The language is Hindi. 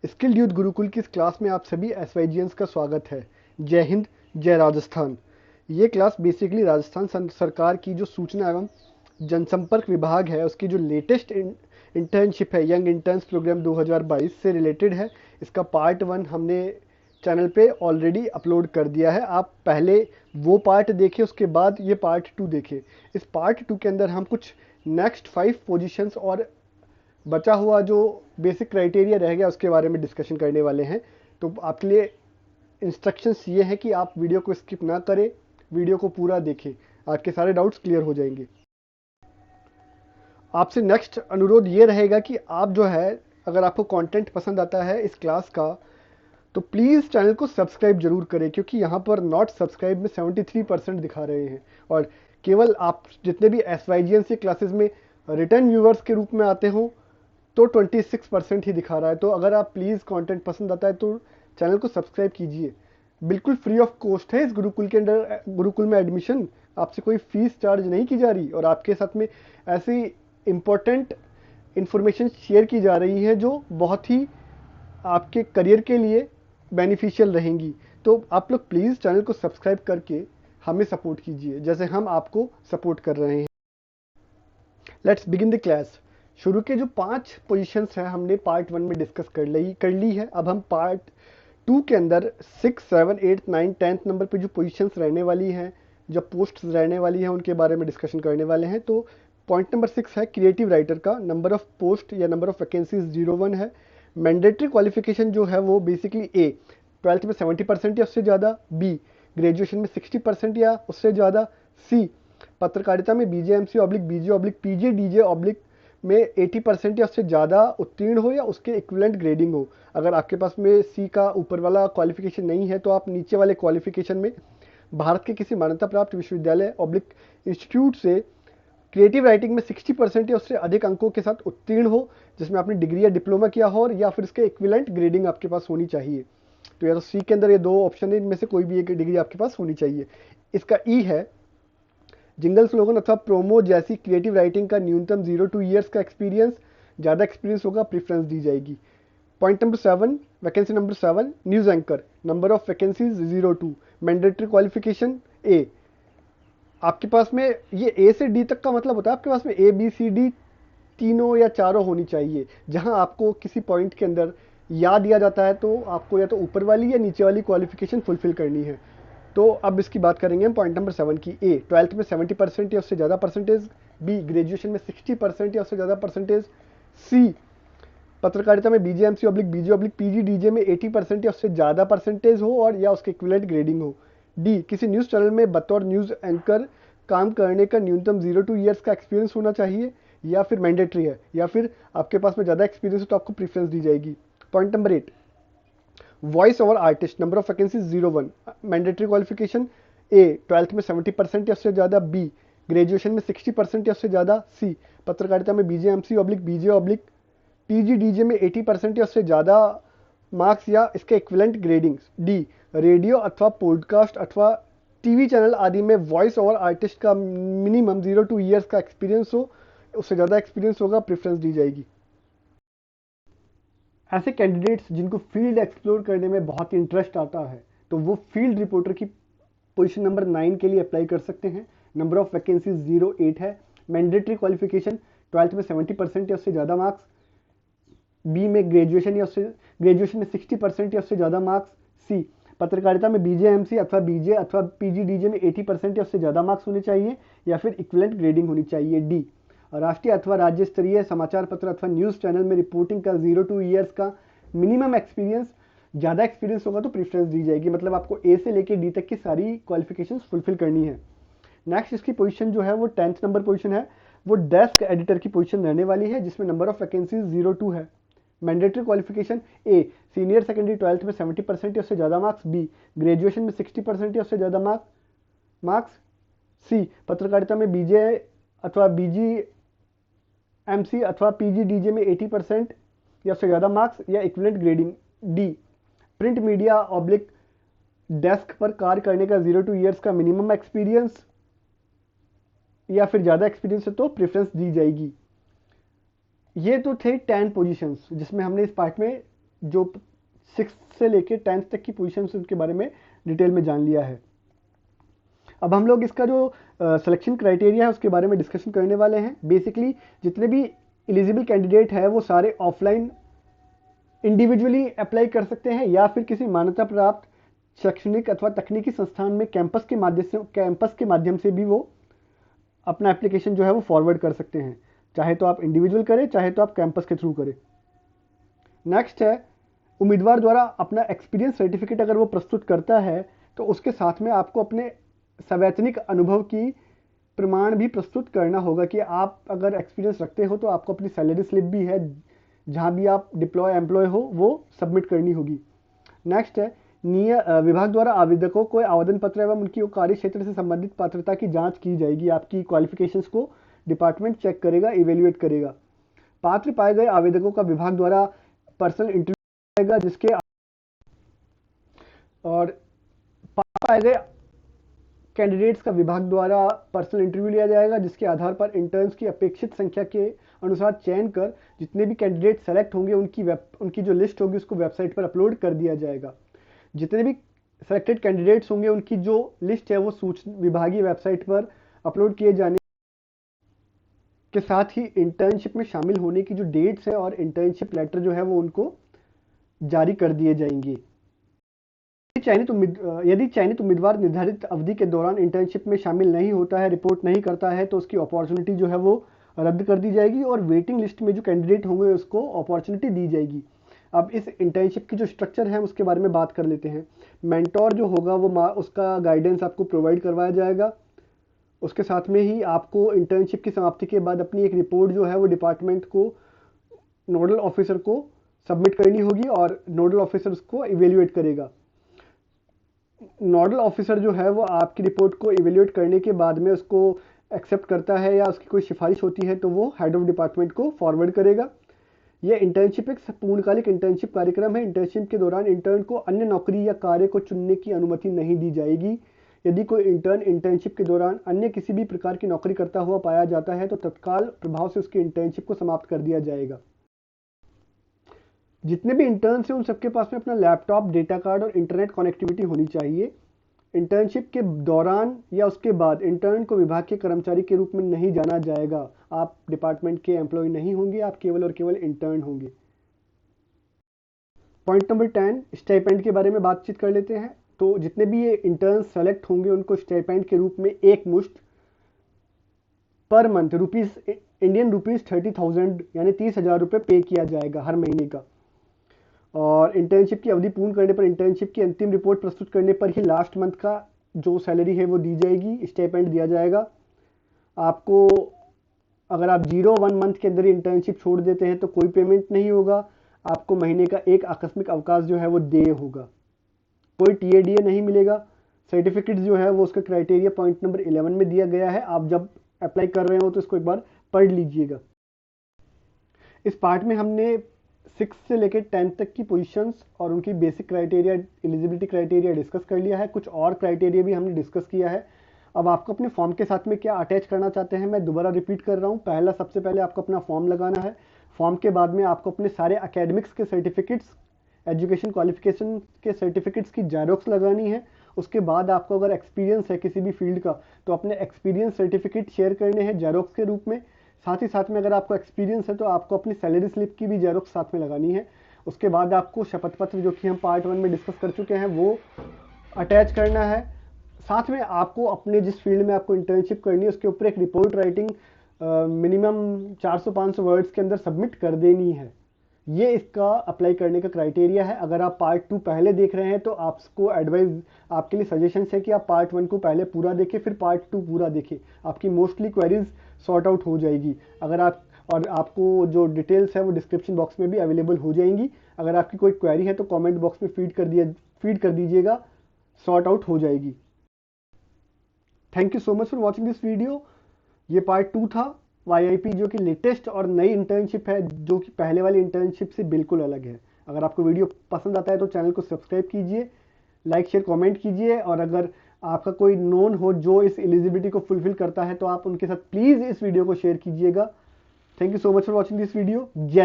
स्किल्ड यूथ गुरुकुल की इस क्लास में आप सभी एसवाईजीएंस का स्वागत है। जय हिंद, जय राजस्थान। ये क्लास बेसिकली राजस्थान सरकार की जो सूचना एवं जनसंपर्क विभाग है उसकी जो लेटेस्ट इंटर्नशिप है यंग इंटर्न्स प्रोग्राम 2022 से रिलेटेड है। इसका पार्ट 1 हमने चैनल पे ऑलरेडी अपलोड कर दिया है। आप पहले वो पार्ट देखें, उसके बाद ये पार्ट 2 देखें। इस पार्ट 2 के अंदर हम कुछ नेक्स्ट 5 पोजीशंस और बचा हुआ जो बेसिक क्राइटेरिया रह गया उसके बारे में डिस्कशन करने वाले हैं। तो आपके लिए इंस्ट्रक्शंस ये हैं कि आप वीडियो को स्किप ना करें, वीडियो को पूरा देखें, आपके सारे डाउट्स क्लियर हो जाएंगे। आपसे नेक्स्ट अनुरोध ये रहेगा कि आप जो है, अगर आपको कंटेंट पसंद आता है इस क्लास का, तो प्लीज़ चैनल को सब्सक्राइब जरूर करें, क्योंकि यहाँ पर नॉट सब्सक्राइब में 73% दिखा रहे हैं और केवल आप जितने भी एसवाईजीएन से क्लासेस में रिटर्न व्यूवर्स के रूप में आते हो तो 26% ही दिखा रहा है। तो अगर आप प्लीज़ कंटेंट पसंद आता है तो चैनल को सब्सक्राइब कीजिए। बिल्कुल फ्री ऑफ कॉस्ट है इस गुरुकुल के अंदर। गुरुकुल में एडमिशन आपसे कोई फीस चार्ज नहीं की जा रही और आपके साथ में ऐसी इंपॉर्टेंट इंफॉर्मेशन शेयर की जा रही है जो बहुत ही आपके करियर के लिए बेनिफिशियल रहेंगी। तो आप लोग प्लीज़ चैनल को सब्सक्राइब करके हमें सपोर्ट कीजिए जैसे हम आपको सपोर्ट कर रहे हैं। Let's begin the class. शुरू के जो 5 पोजीशंस हैं हमने पार्ट 1 में डिस्कस कर ली है। अब हम पार्ट 2 के अंदर 6, 7, 8, 9, 10th नंबर पे जो पोजीशंस रहने वाली हैं, जो पोस्ट्स रहने वाली हैं, उनके बारे में डिस्कशन करने वाले हैं। तो पॉइंट नंबर 6 है क्रिएटिव राइटर का नंबर ऑफ पोस्ट या नंबर ऑफ वैकेंसीज 01 है। मैंडेटरी क्वालिफिकेशन जो है वो बेसिकली ए 12th में 70% या उससे ज़्यादा, बी ग्रेजुएशन में 60% या उससे ज़्यादा, सी पत्रकारिता में बीजेएमसी ऑब्लिक बीजे ऑब्लिक पीजी डीजे ऑब्लिक में 80% या उससे ज़्यादा उत्तीर्ण हो या उसके इक्विवेलेंट ग्रेडिंग हो। अगर आपके पास में सी का ऊपर वाला क्वालिफिकेशन नहीं है तो आप नीचे वाले क्वालिफिकेशन में भारत के किसी मान्यता प्राप्त विश्वविद्यालय ऑब्लिक इंस्टीट्यूट से क्रिएटिव राइटिंग में 60% या उससे अधिक अंकों के साथ उत्तीर्ण हो, जिसमें आपने डिग्री या डिप्लोमा किया हो, और या फिर इसके इक्विवेलेंट ग्रेडिंग आपके पास होनी चाहिए। तो या तो सी के अंदर ये 2 ऑप्शन है, इनमें से कोई भी एक डिग्री आपके पास होनी चाहिए। इसका ई है जिंगल स्लोगन अथवा प्रोमो जैसी क्रिएटिव राइटिंग का न्यूनतम 0 to ईयर्स का एक्सपीरियंस, ज़्यादा एक्सपीरियंस होगा प्रेफरेंस दी जाएगी। Point number 7, vacancy number 7 news anchor, number of vacancies 02, mandatory qualification A. आपके पास में ये ए से डी तक का मतलब होता है आपके पास में ए बी सी डी तीनों या चारों होनी चाहिए। जहां आपको किसी पॉइंट के अंदर याद दिया जाता है तो आपको या तो ऊपर वाली या नीचे वाली क्वालिफिकेशन फुलफिल करनी है। तो अब इसकी बात करेंगे हम पॉइंट नंबर 7 की। ए 12th में 70% या उससे ज़्यादा परसेंटेज, बी ग्रेजुएशन में 60% या उससे ज़्यादा परसेंटेज, सी पत्रकारिता में बीजेएमसी ऑब्लिक बीजे ऑब्लिक पीजी डीजे में 80% या उससे ज़्यादा परसेंटेज हो और या उसके इक्विवेलेंट ग्रेडिंग हो, डी किसी न्यूज़ चैनल में बतौर न्यूज़ एंकर काम करने का न्यूनतम 0 to ईयर्स का एक्सपीरियंस होना चाहिए, या फिर मैंडेटरी है, या फिर आपके पास में ज़्यादा एक्सपीरियंस हो तो आपको प्रीफरेंस दी जाएगी। Point number 8, voice over artist, number of vacancies 01, mandatory qualification A 12th में 70% या उससे ज़्यादा, बी ग्रेजुएशन में 60% या उससे ज़्यादा, सी पत्रकारिता में बीजेएमसी ऑब्लिक बीजे ऑब्लिक पीजी डीजे में 80% या उससे ज़्यादा मार्क्स या इसके इक्विवेलेंट ग्रेडिंग्स, डी रेडियो अथवा पॉडकास्ट अथवा टीवी चैनल आदि में वॉइस ओवर आर्टिस्ट का मिनिमम 0 to ईयर्स का एक्सपीरियंस हो, उससे ज़्यादा एक्सपीरियंस होगा प्रेफरेंस दी जाएगी। ऐसे कैंडिडेट्स जिनको फील्ड एक्सप्लोर करने में बहुत इंटरेस्ट आता है तो वो फील्ड रिपोर्टर की पोजीशन नंबर 9 के लिए अप्लाई कर सकते हैं। नंबर ऑफ वैकेंसीज 08 है। मैंडेटरी क्वालिफिकेशन 12th में 70% या उससे ज़्यादा मार्क्स, बी में ग्रेजुएशन में 60% या उससे ज़्यादा मार्क्स, सी पत्रकारिता में बीजेएमसी अथवा बीजे अथवा पीजीडीजे में 80% या उससे ज़्यादा मार्क्स होने चाहिए या फिर इक्विवेलेंट ग्रेडिंग होनी चाहिए, डी राष्ट्रीय अथवा राज्य स्तरीय समाचार पत्र अथवा न्यूज़ चैनल में रिपोर्टिंग का 0 to ईयर्स का मिनिमम एक्सपीरियंस, ज़्यादा एक्सपीरियंस होगा तो प्रेफरेंस दी जाएगी। मतलब आपको ए से लेके डी तक की सारी क्वालिफिकेशन फुलफिल करनी है। नेक्स्ट इसकी पोजीशन जो है वो 10th नंबर पोजीशन है, वो डेस्क एडिटर की पोजीशन रहने वाली है, जिसमें नंबर ऑफ वैकेंसीज 02 है। Mandatory qualification a senior secondary 12th में 70% या उससे ज़्यादा मार्क्स, बी ग्रेजुएशन में 60% या उससे ज़्यादा मार्क्स, सी पत्रकारिता में बीजे अथवा बीजी एमसी अथवा पीजी डीजे में 80% या उससे ज़्यादा मार्क्स या equivalent grading, D print media oblique desk पर कार्य करने का 0 to ईयर्स का मिनिमम एक्सपीरियंस या फिर ज़्यादा एक्सपीरियंस है तो प्रेफरेंस दी जाएगी। ये तो थे 10 पोजीशंस जिसमें हमने इस पार्ट में जो 6 से लेके 10th तक की पोजीशन उनके बारे में डिटेल में जान लिया है। अब हम लोग इसका जो सिलेक्शन क्राइटेरिया है उसके बारे में डिस्कशन करने वाले हैं। बेसिकली जितने भी एलिजिबल कैंडिडेट है वो सारे ऑफलाइन इंडिविजुअली अप्लाई कर सकते हैं या फिर किसी मान्यता प्राप्त शैक्षणिक अथवा तकनीकी संस्थान में कैंपस के माध्यम से भी वो अपना एप्लीकेशन जो है वो फॉरवर्ड कर सकते हैं। चाहे तो आप इंडिविजुअल करें, चाहे तो आप कैंपस के थ्रू करें। नेक्स्ट है, उम्मीदवार द्वारा अपना एक्सपीरियंस सर्टिफिकेट अगर वो प्रस्तुत करता है तो उसके साथ में आपको अपने सवैतनिक अनुभव की प्रमाण भी प्रस्तुत करना होगा कि आप अगर एक्सपीरियंस रखते हो तो आपको अपनी सैलरी स्लिप भी है जहां भी आप डिप्लॉय एम्प्लॉय हो वो सबमिट करनी होगी। नेक्स्ट है, विभाग द्वारा आवेदकों को आवेदन पत्र एवं उनकी कार्य क्षेत्र से संबंधित पात्रता की जांच की जाएगी। आपकी क्वालिफिकेशंस को डिपार्टमेंट चेक करेगा, इवेल्युएट करेगा। पात्र पाए गए आवेदकों का विभाग द्वारा पर्सनल इंटरव्यू जाएगा जिसके और पाए गए कैंडिडेट्स का विभाग द्वारा पर्सनल इंटरव्यू लिया जाएगा जिसके आधार पर इंटर्न्स की अपेक्षित संख्या के अनुसार चयन कर जितने भी कैंडिडेट सेलेक्ट होंगे उनकी जो लिस्ट होगी उसको वेबसाइट पर अपलोड कर दिया जाएगा। जितने भी सेलेक्टेड कैंडिडेट्स होंगे उनकी जो लिस्ट है वो विभागीय वेबसाइट पर अपलोड किए जाने के साथ ही इंटर्नशिप में शामिल होने की जो डेट्स है और इंटर्नशिप लेटर जो है वो उनको जारी कर दिए जाएंगे। यदि चयनित उम्मीदवार निर्धारित अवधि के दौरान इंटर्नशिप में शामिल नहीं होता है, रिपोर्ट नहीं करता है तो उसकी अपॉर्चुनिटी जो है वो रद्द कर दी जाएगी और वेटिंग लिस्ट में जो कैंडिडेट होंगे उसको अपॉर्चुनिटी दी जाएगी। अब इस इंटर्नशिप की जो स्ट्रक्चर है उसके बारे में बात कर लेते हैं। मेंटोर जो होगा वो उसका गाइडेंस आपको प्रोवाइड करवाया जाएगा। उसके साथ में ही आपको इंटर्नशिप की समाप्ति के बाद अपनी एक रिपोर्ट जो है वो डिपार्टमेंट को नोडल ऑफिसर को सबमिट करनी होगी और नोडल ऑफिसर उसको इवेल्युएट करेगा। नोडल ऑफिसर जो है वो आपकी रिपोर्ट को इवेल्युएट करने के बाद में उसको एक्सेप्ट करता है या उसकी कोई सिफारिश होती है तो वो हेड ऑफ डिपार्टमेंट को फॉरवर्ड करेगा। यह इंटर्नशिप एक पूर्णकालिक इंटर्नशिप कार्यक्रम है। इंटर्नशिप के दौरान इंटर्न को अन्य नौकरी या कार्य को चुनने की अनुमति नहीं दी जाएगी। यदि कोई इंटर्न इंटर्नशिप के दौरान अन्य किसी भी प्रकार की नौकरी करता हुआ पाया जाता है तो तत्काल प्रभाव से उसकी इंटर्नशिप को समाप्त कर दिया जाएगा। जितने भी इंटर्न्स हैं उन सबके पास में अपना लैपटॉप, डेटा कार्ड और इंटरनेट कनेक्टिविटी होनी चाहिए। इंटर्नशिप के दौरान या उसके बाद इंटर्न को विभाग के कर्मचारी के रूप में नहीं जाना जाएगा। आप डिपार्टमेंट के एम्प्लॉय नहीं होंगे, आप केवल और केवल इंटर्न होंगे। पॉइंट नंबर 10, स्टाइपेंड के बारे में बातचीत कर लेते हैं। तो जितने भी ये इंटर्न सेलेक्ट होंगे उनको स्टाइपेंड के रूप में एक मुश्त पर मंथ इंडियन रुपीज 30,000 यानी 30,000 रुपये पे किया जाएगा हर महीने का। और इंटर्नशिप की अवधि पूर्ण करने पर इंटर्नशिप की अंतिम रिपोर्ट प्रस्तुत करने पर ही लास्ट मंथ का जो सैलरी है वो दी जाएगी, स्टाइपेंड दिया जाएगा आपको। अगर आप 0-1 मंथ के अंदर इंटर्नशिप छोड़ देते हैं तो कोई पेमेंट नहीं होगा। आपको महीने का एक आकस्मिक अवकाश जो है वो देय होगा, कोई टीएडीए नहीं मिलेगा। सर्टिफिकेट जो है वो उसका क्राइटेरिया पॉइंट नंबर 11 में दिया गया है। आप जब अप्लाई कर रहे हो तो इसको एक बार पढ़ लीजिएगा। इस पार्ट में हमने 6 से लेकर 10 तक की पोजीशंस और उनकी basic criteria, eligibility criteria discuss कर लिया है। कुछ और क्राइटेरिया भी हमने डिस्कस किया है। अब आपको अपने फॉर्म के साथ में क्या अटैच करना चाहते हैं मैं दोबारा रिपीट कर रहा हूँ। सबसे पहले आपको अपना फॉर्म लगाना है। फॉर्म के बाद में आपको अपने सारे एकेडमिक्स के सर्टिफिकेट्स, एजुकेशन क्वालिफिकेशन के सर्टिफिकेट्स की जेरोक्स लगानी है। उसके बाद आपको अगर एक्सपीरियंस है किसी भी फील्ड का तो अपने एक्सपीरियंस सर्टिफिकेट शेयर करने हैं जेरोक्स के रूप में। साथ ही साथ में अगर आपको एक्सपीरियंस है तो आपको अपनी सैलरी स्लिप की भी जेरोक्स साथ में लगानी है। उसके बाद आपको शपथ पत्र जो कि हम पार्ट 1 में डिस्कस कर चुके हैं वो अटैच करना है। साथ में आपको अपने जिस फील्ड में आपको इंटर्नशिप करनी है उसके ऊपर एक रिपोर्ट राइटिंग मिनिमम 400-500 वर्ड्स के अंदर सबमिट कर देनी है। ये इसका अप्लाई करने का क्राइटेरिया है। अगर आप पार्ट 2 पहले देख रहे हैं तो आपको एडवाइस, आपके लिए सजेशन है कि आप पार्ट 1 को पहले पूरा देखें फिर पार्ट 2 पूरा देखें। आपकी मोस्टली क्वेरीज सॉर्ट आउट हो जाएगी। अगर आप और आपको जो डिटेल्स है वो डिस्क्रिप्शन बॉक्स में भी अवेलेबल हो जाएंगी। अगर आपकी कोई क्वेरी है तो कमेंट बॉक्स में फीड कर दीजिएगा, सॉर्ट आउट हो जाएगी। Thank you so much for watching this video. ये पार्ट 2 था YIP जो कि लेटेस्ट और नई इंटर्नशिप है जो कि पहले वाली इंटर्नशिप से बिल्कुल अलग है। अगर आपको वीडियो पसंद आता है तो चैनल को सब्सक्राइब कीजिए, लाइक शेयर कमेंट कीजिए और अगर आपका कोई नोन हो जो इस एलिजिबिलिटी को फुलफिल करता है तो आप उनके साथ प्लीज़ इस वीडियो को शेयर कीजिएगा। Thank you so much for watching this video. जय